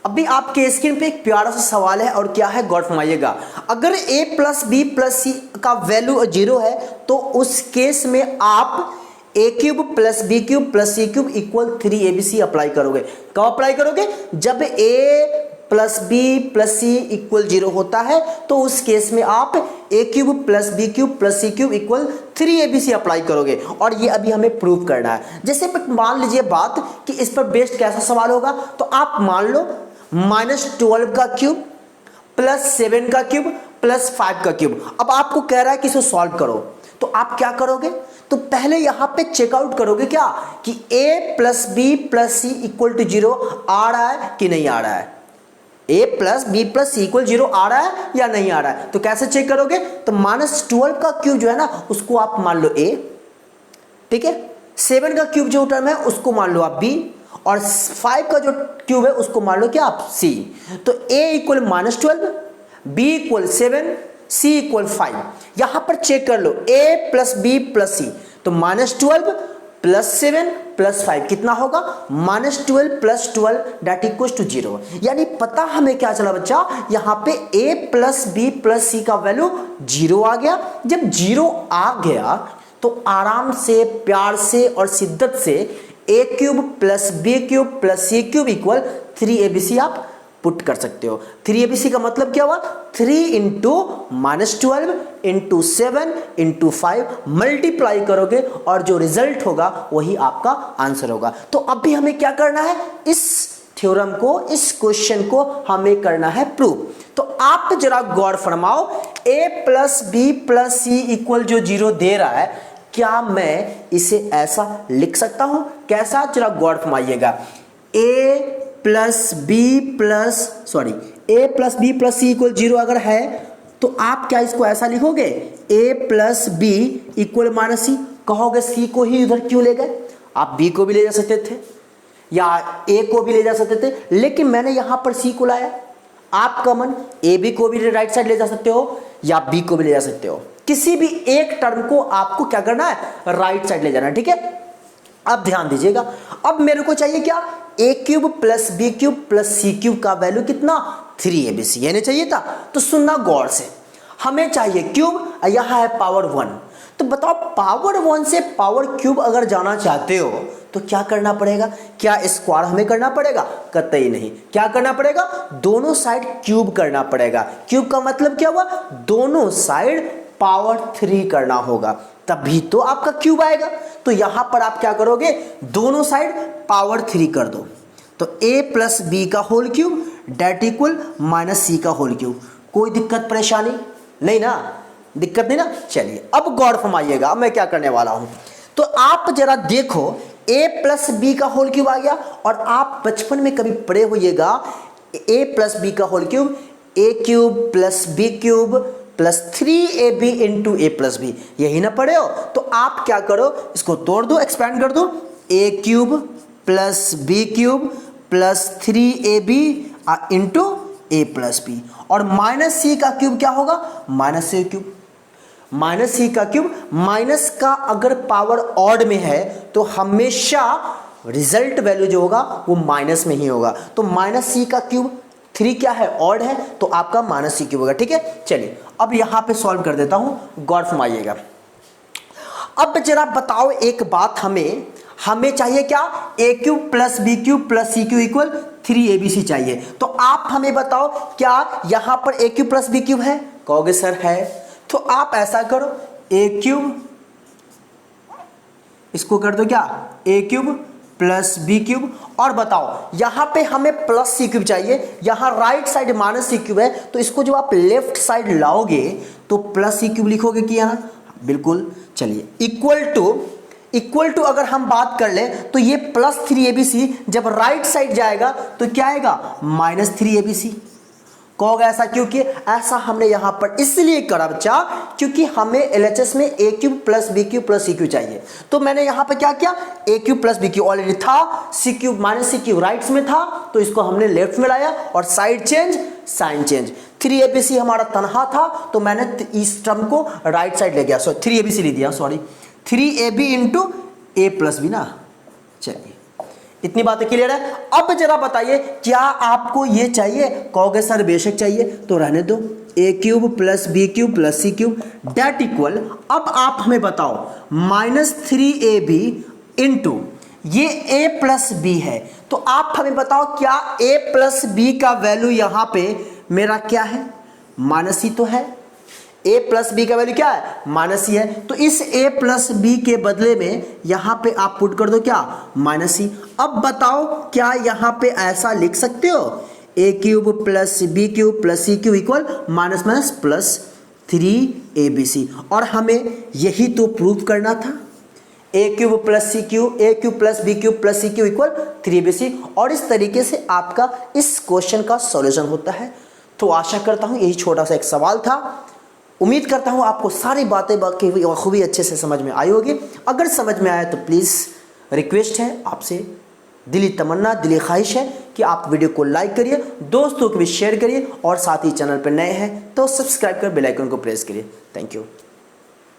अभी आपके स्क्रीन पे एक प्यारा सा सवाल है और क्या है, गौर फरमाइएगा। अगर a प्लस बी प्लस सी का वैल्यू 0 है तो उस केस में आप a cube plus b cube plus c cube equal 3abc apply करोगे। कब अप्लाई करोगे? जब a plus b plus c equal 0 होता है तो उस केस में आप a cube plus b cube plus c cube equal 3abc apply करोगे। और ये अभी हमें प्रूव करना है। जैसे मान लीजिए बात कि इस पर बेस्ड कैसा सवाल होगा, तो आप मान लो -12 का क्यूब प्लस 7 का क्यूब प्लस 5 का क्यूब। अब आपको कह रहा है कि इसको सॉल्व करो, तो आप क्या करोगे? तो पहले यहां पे चेकआउट करोगे क्या कि a plus b plus c equal to 0 आ रहा है कि नहीं आ रहा है। a plus b plus c equal 0 आ रहा है या नहीं आ रहा है। तो कैसे चेक करोगे? तो -12 का क्यूब जो है ना उसको आप मान लो a, ठीक है। 7 का क्यूब जो टर्म है उसको मान लो आप b, और 5 का जो क्यूब है उसको मान लो क्या आप c। तो a equal -12, b equal 7, c equal 5। यहां पर चेक कर लो a प्लस बी प्लस सी, तो -12 प्लस 7 प्लस 5 कितना होगा? -12 प्लस 12 दैट इक्वल टू 0। यानी पता हमें क्या चला बच्चा, यहां पे a प्लस बी प्लस सी का वैल्यू 0 आ गया। जब 0 आ गया तो आराम से, प्यार से और शिद्दत से a cube plus b cube plus c cube equal 3abc आप पुट कर सकते हो। 3abc का मतलब क्या हुआ? 3 इंटू -12 इंटू 7 इंटू 5 मल्टीप्लाई करोगे और जो रिजल्ट होगा वही आपका आंसर होगा। तो अभी हमें क्या करना है? इस थ्योरम को, इस क्वेश्चन को हमें करना है प्रूव। तो आप जरा गौर फरमाओ, a plus b plus c equal जो 0 दे रहा है, क्या मैं इसे ऐसा लिख सकता हूं? कैसा? जरा गौर फरमाइएगा। a plus b plus c equal 0 अगर है तो आप क्या इसको ऐसा लिखोगे? a plus B equal minus C. कहोगे सी को ही उधर क्यों ले गए? आप b को भी ले जा सकते थे या a को भी ले जा सकते थे, लेकिन मैंने यहां पर c को लाया। आप कॉमन a b को भी राइट साइड ले जा सकते हो या b को भी ले जा सकते हो। किसी भी एक टर्म को आपको क्या करना है? राइट साइड ले जाना है, ठीक है। अब ध्यान दीजिएगा, अब मेरे को चाहिए क्या? a cube plus b cube plus c cube का वैल्यू कितना? 3abc। ये नहीं चाहिए था? तो सुनना गौर से, हमें चाहिए क्यूब, यहां है पावर 1। तो बताओ पावर 1 से पावर क्यूब अगर जाना चाहते हो तो क्या करना पड़ेगा? क्या स्क्वायर हमें करना पड़ेगा? कतई नहीं। क्या करना पड़ेगा? दोनों साइड क्यूब करना पड़ेगा। क्यूब का मतलब क्या हुआ? दोनों साइड पावर 3 करना होगा, तभी तो आपका क्यूब आएगा। तो यहां पर आप क्या करोगे? दोनों साइड पावर 3 कर दो। तो a प्लस बी का whole cube that equal minus c का होल क्यूब। कोई दिक्कत परेशानी नहीं ना? दिक्कत नहीं ना? चलिए अब गौर फरमाइएगा, अब मैं क्या करने वाला हूं। तो आप जरा देखो, a प्लस बी का होल क्यूब आ गया। और आप बचपन में कभी पढ़े होइएगा a प्लस बी का whole cube, a cube plus b cube plus 3ab into a plus b, यही ना पढ़े हो? तो आप क्या करो, इसको तोड़ दो, एक्सपैंड कर दो। a cube plus b cube plus 3ab into a plus b. और माइनस सी का क्यूब क्या होगा? Minus c cube. Minus c का क्यूब, माइनस का अगर पावर ऑड में है तो हमेशा रिजल्ट वैल्यू जो होगा वो माइनस में ही होगा। तो माइनस सी का क्यूब, 3 क्या है? ऑड है, तो आपका माइनस सी क्यूब होगा, ठीक है। चलिए अब यहां पे सॉल्व कर देता हूं, गौर फरमाइएगा। अब जरा बताओ एक बात, हमें चाहिए क्या? a cube plus b cube plus c cube equal 3abc चाहिए। तो आप हमें बताओ क्या यहां पर a cube plus b cube है? कहोगे सर है। तो आप ऐसा करो, a क्यूब, इसको कर दो क्या? a cube plus b cube. और बताओ यहां पे हमें प्लस सी क्यूब चाहिए, यहां right side minus c cube है, तो इसको जब आप लेफ्ट साइड लाओगे तो प्लस सी क्यूब लिखोगे कि यहां? बिल्कुल। चलिए इक्वल टू अगर हम बात कर ले तो ये प्लस 3abc जब राइट साइड जाएगा तो क्या आएगा? Minus 3abc। कहोगे ऐसा क्योंकि? ऐसा हमने यहां पर इसलिए करा बच्चा क्योंकि हमें एलएचएस में a cube plus b cube plus c cube चाहिए। तो मैंने यहां पर क्या किया? a cube plus b cube already था, c cube minus c cube right में था, तो इसको हमने लेफ्ट में लाया और side change, sign change. 3abc हमारा तनहा था तो मैंने इस टर्म को राइट साइड ले गया, 3abc ले दिया, 3ab into a plus B ना। चलिए इतनी बातें क्लियर है। अब जरा बताइए क्या आपको ये चाहिए? कहोगे सर बेशक चाहिए, तो रहने दो। A cube plus b cube plus c cube that equal, अब आप हमें बताओ -3ab इंटू ये a प्लस बी है, तो आप हमें बताओ क्या a प्लस बी का वैल्यू यहां पे मेरा क्या है? माइनस ही तो है। a प्लस बी का वैल्यू क्या है? माइनस ही है। तो इस a प्लस बी के बदले में यहां पे आप पुट कर दो क्या? माइनस ही। अब बताओ क्या यहां पे ऐसा लिख सकते हो a cube plus b cube plus c cube equal minus minus plus 3abc, और हमें यही तो प्रूव करना था। A cube plus c cube, a cube plus b cube plus c cube equal 3abc, और इस तरीके से आपका इस क्वेश्चन का सॉल्यूशन होता है। तो आशा करता हूं यही छोटा सा एक सवाल था। उम्मीद करता हूं आपको सारी बातें बखूबी अच्छे से समझ में आई होगी। अगर समझ में आया तो प्लीज़ रिक्वेस्ट है आपसे, दिली तमन्ना, दिली ख्वाहिश है कि आप वीडियो को लाइक करिए, दोस्तों को भी शेयर करिए, और साथ ही चैनल पर नए हैं तो सब्सक्राइब कर बेल आइकन को प्रेस करिए। Thank you.